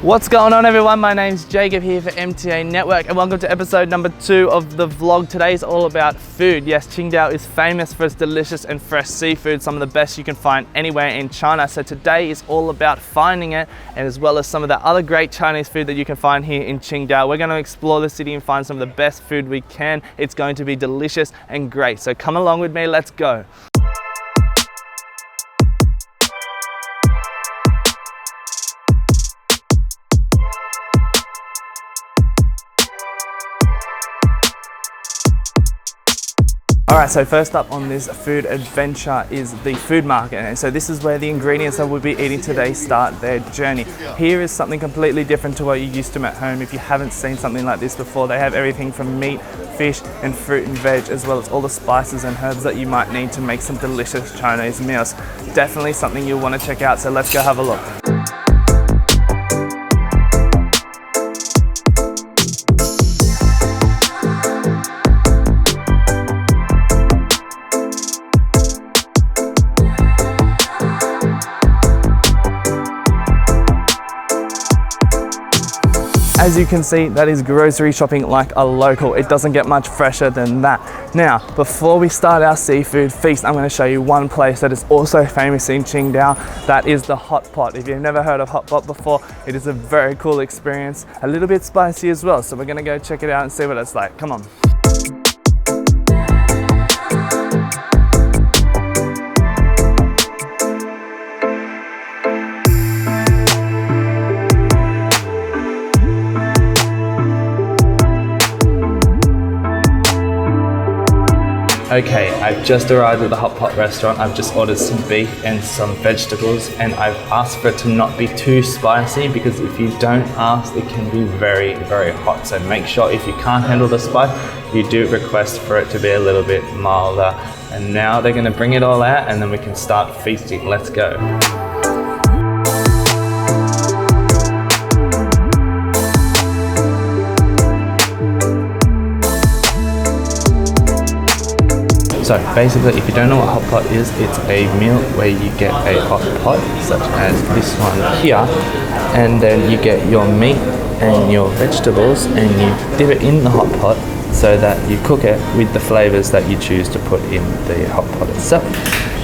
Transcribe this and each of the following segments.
What's going on, everyone? My name's Jacob here for MTA Network and welcome to episode number 2 of the vlog. Today's all about food. Yes, Qingdao is famous for its delicious and fresh seafood, some of the best you can find anywhere in China. So today is all about finding it, and as well as some of the other great Chinese food that you can find here in Qingdao. We're going to explore the city and find some of the best food we can. It's going to be delicious and great. So come along with me, let's go. Alright, so first up on this food adventure is the food market, and so this is where the ingredients that we'll be eating today start their journey. Here is something completely different to what you're used to at home. If you haven't seen something like this before, they have everything from meat, fish and fruit and veg, as well as all the spices and herbs that you might need to make some delicious Chinese meals. Definitely something you'll want to check out, so let's go have a look. As you can see, that is grocery shopping like a local. It doesn't get much fresher than that. Now, before we start our seafood feast, I'm going to show you one place that is also famous in Qingdao. That is the Hotpot. If you've never heard of Hotpot before, it is a very cool experience. A little bit spicy as well. So we're going to go check it out and see what it's like. Come on. Okay, I've just arrived at the Hotpot restaurant. I've just ordered some beef and some vegetables, and I've asked for it to not be too spicy because if you don't ask, it can be very, very hot. So make sure if you can't handle the spice, you do request for it to be a little bit milder. And now they're gonna bring it all out and then we can start feasting. Let's go. So basically, if you don't know what Hotpot is, it's a meal where you get a hot pot, such as this one here, and then you get your meat and your vegetables and you dip it in the hot pot so that you cook it with the flavors that you choose to put in the hot pot itself.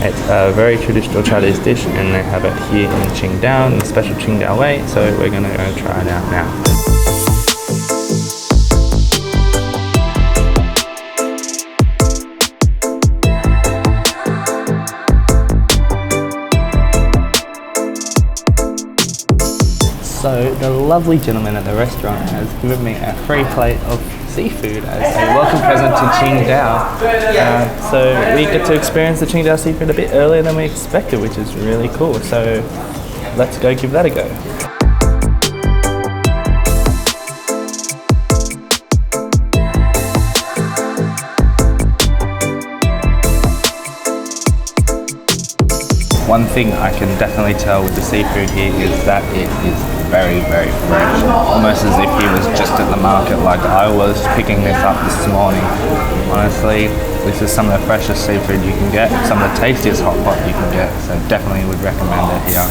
It's a very traditional Chinese dish and they have it here in Qingdao in a special Qingdao way, so we're gonna go try it out now. So the lovely gentleman at the restaurant has given me a free plate of seafood as a welcome present to Qingdao. So we get to experience the Qingdao seafood a bit earlier than we expected, which is really cool. So let's go give that a go. One thing I can definitely tell with the seafood here is that it is very, very fresh. Almost as if he was just at the market like I was picking this up this morning. Honestly, this is some of the freshest seafood you can get, some of the tastiest hot pot you can get, so definitely would recommend it here.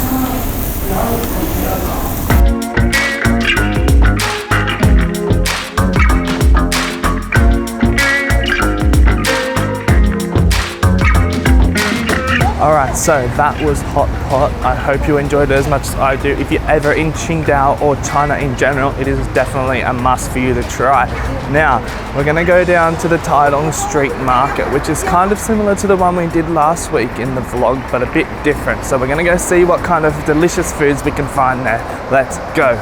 Alright, so that was Hotpot. I hope you enjoyed it as much as I do. If you're ever in Qingdao or China in general, it is definitely a must for you to try. Now, we're going to go down to the Taidong Street Market, which is kind of similar to the one we did last week in the vlog, but a bit different. So we're going to go see what kind of delicious foods we can find there. Let's go.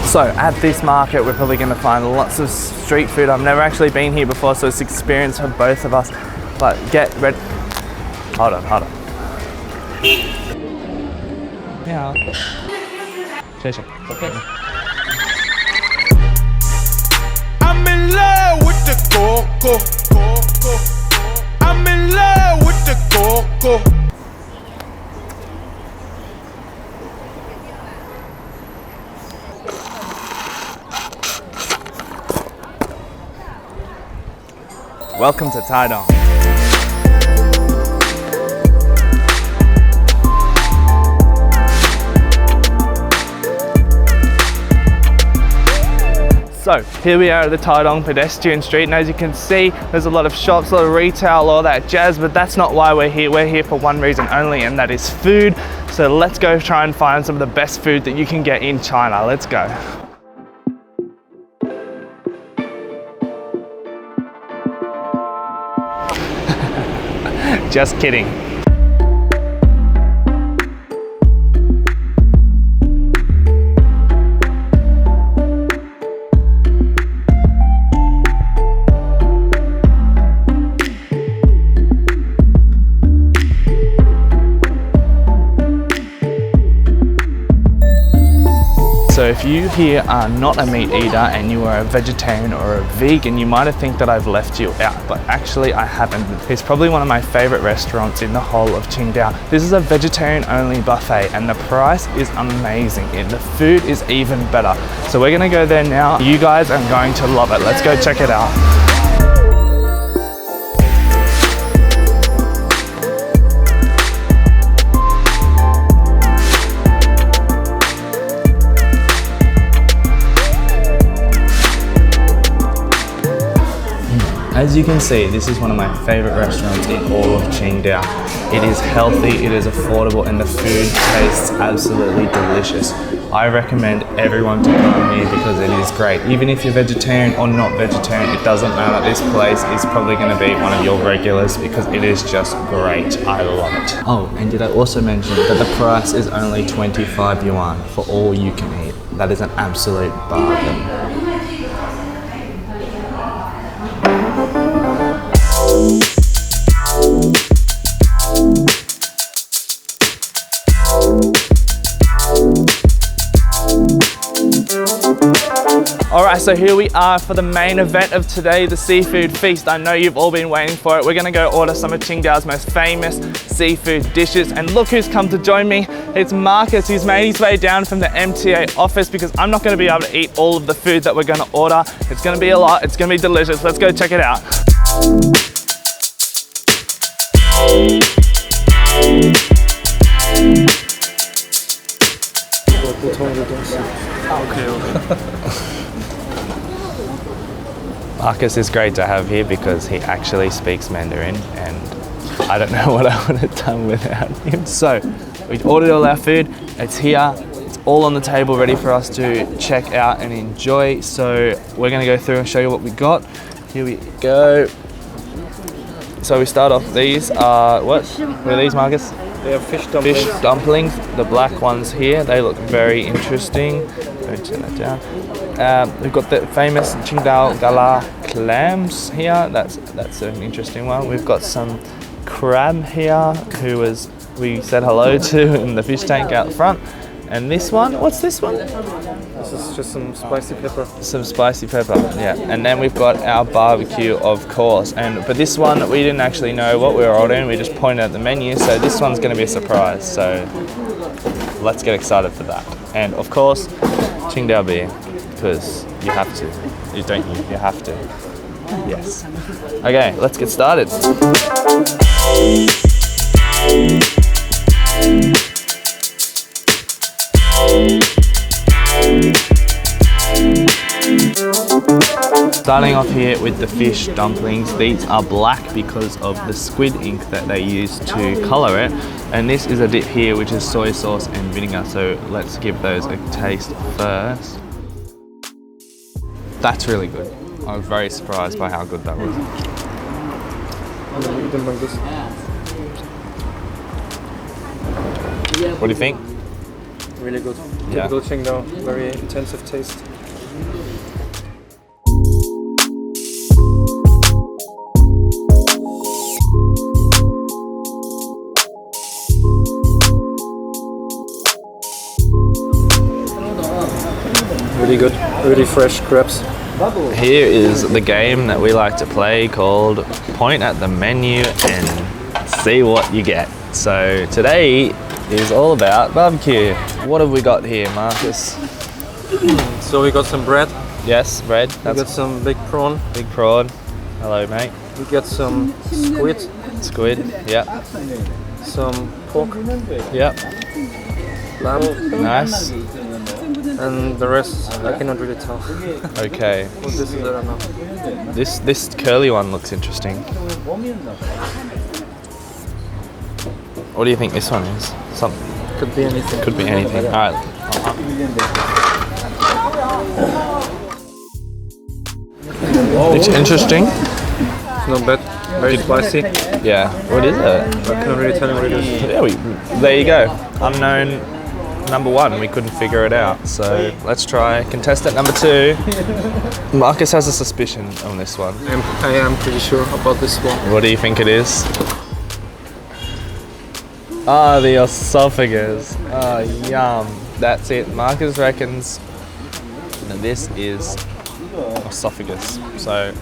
So at this market, we're probably going to find lots of street food. I've never actually been here before, so it's an experience for both of us. But get ready. Hold on. Yeah. Okay. I'm in love with the coco. I'm in love with the coco. Welcome to Taidong. So here we are at the Taidong pedestrian street, and as you can see there's a lot of shops, a lot of retail, all that jazz, but that's not why we're here. We're here for one reason only, and that is food. So let's go try and find some of the best food that you can get in China. Let's go. Just kidding. So if you here are not a meat eater and you are a vegetarian or a vegan, you might have think that I've left you out, but actually I haven't. It's probably one of my favorite restaurants in the whole of Qingdao. This is a vegetarian only buffet and the price is amazing and the food is even better. So we're gonna go there now. You guys are going to love it. Let's go check it out. As you can see, this is one of my favorite restaurants in all of Qingdao. It is healthy, it is affordable, and the food tastes absolutely delicious. I recommend everyone to come here because it is great. Even if you're vegetarian or not vegetarian, it doesn't matter. This place is probably going to be one of your regulars because it is just great. I love it. Oh, and did I also mention that the price is only 25 yuan for all you can eat. That is an absolute bargain. Alright, so here we are for the main event of today, the seafood feast. I know you've all been waiting for it. We're gonna go order some of Qingdao's most famous seafood dishes. And look who's come to join me. It's Marcus. He's made his way down from the MTA office because I'm not gonna be able to eat all of the food that we're gonna order. It's gonna be a lot, it's gonna be delicious. Let's go check it out. Marcus is great to have here because he actually speaks Mandarin and I don't know what I would have done without him. So we ordered all our food, it's here, it's all on the table ready for us to check out and enjoy. So we're gonna go through and show you what we got. Here we go. So we start off, these are, what are these, Marcus? They are fish dumplings. Fish dumplings, the black ones here, they look very interesting. Go turn that down. We've got the famous Qingdao Gala clams here, that's an interesting one. We've got some crab here, we said hello to in the fish tank out front. And this one, what's this one? This is just some spicy pepper. Some spicy pepper, yeah. And then we've got our barbecue, of course. But this one, we didn't actually know what we were ordering. We just pointed at the menu. So this one's going to be a surprise. So let's get excited for that. And of course, Qingdao beer, because you have to. You don't. You have to. Yes. Okay, let's get started. Starting off here with the fish dumplings. These are black because of the squid ink that they use to colour it. And this is a dip here which is soy sauce and vinegar. So let's give those a taste first. That's really good. I was very surprised by how good that was. Eat them like this. What do you think? Really good. Yeah. Typical Qingdao, very intensive taste. Really good, really fresh crabs. Here is the game that we like to play called Point at the Menu and See What You Get. So today is all about barbecue. What have we got here, Marcus? So we got some bread. Yes, bread. We got some big prawn. Big prawn. Hello, mate. We get some squid, Squid. Yeah. some pork, Yep. lamb, Nice. and the rest I cannot really tell. Okay. What this is, I don't know. This curly one looks interesting. What do you think this one is? Something. Could be anything. Could be anything. All right. It's interesting. It's not bad. Very spicy. Yeah. What is it? I cannot really tell you what it is. Yeah. There you go. Unknown number one. We couldn't figure it out. So let's try contestant number 2. Marcus has a suspicion on this one. I am pretty sure about this one. What do you think it is? Ah, the esophagus. Oh, yum. That's it. Marcus reckons that this is esophagus. So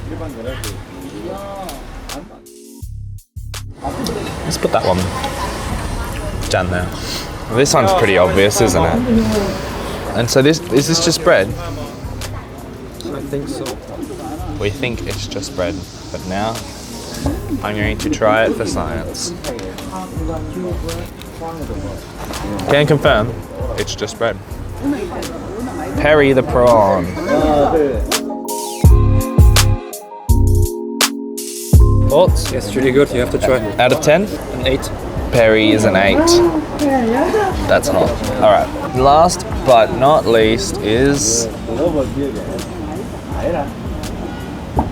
let's put that one down there. Well, this one's pretty obvious, isn't it? And so is this just bread? I think so. We think it's just bread, but now I'm going to try it for science. Can confirm, it's just bread. Perry the prawn. Thoughts? Yes, really good. You have to try. Out of 10? An 8. Perry is an 8. That's hot. Alright. Last but not least is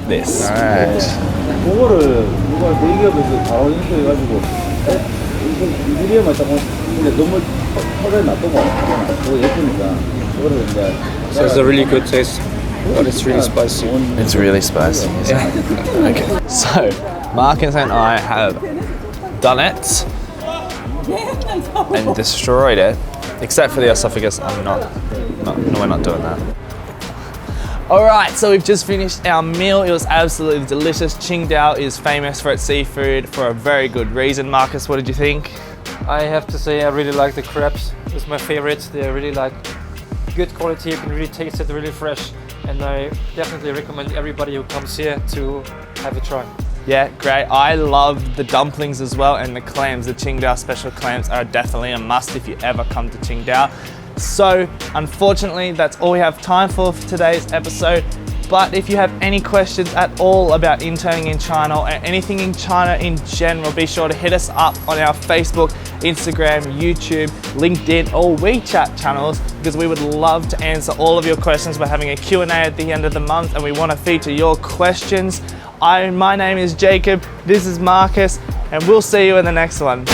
this. Alright. 그거를 누가 대기업에서 바로 인수해가지고 유리에만 딱 근데 너무 털에 놔두고 그거 예쁘니까 그거를 이제 So it's a really good taste, but it's really spicy. It's really spicy. Yeah. Okay. So, Marcus and I have done it and destroyed it, except for the esophagus. We're not doing that. Alright, so we've just finished our meal. It was absolutely delicious. Qingdao is famous for its seafood for a very good reason. Marcus, what did you think? I have to say I really like the crabs. It's my favorite. They're really like good quality. You can really taste it, really fresh. And I definitely recommend everybody who comes here to have a try. Yeah, great. I love the dumplings as well, and the clams. The Qingdao special clams are definitely a must if you ever come to Qingdao. So, unfortunately, that's all we have time for today's episode. But if you have any questions at all about interning in China or anything in China in general, be sure to hit us up on our Facebook, Instagram, YouTube, LinkedIn or WeChat channels, because we would love to answer all of your questions. We're having a Q&A at the end of the month and we want to feature your questions. My name is Jacob, this is Marcus, and we'll see you in the next one.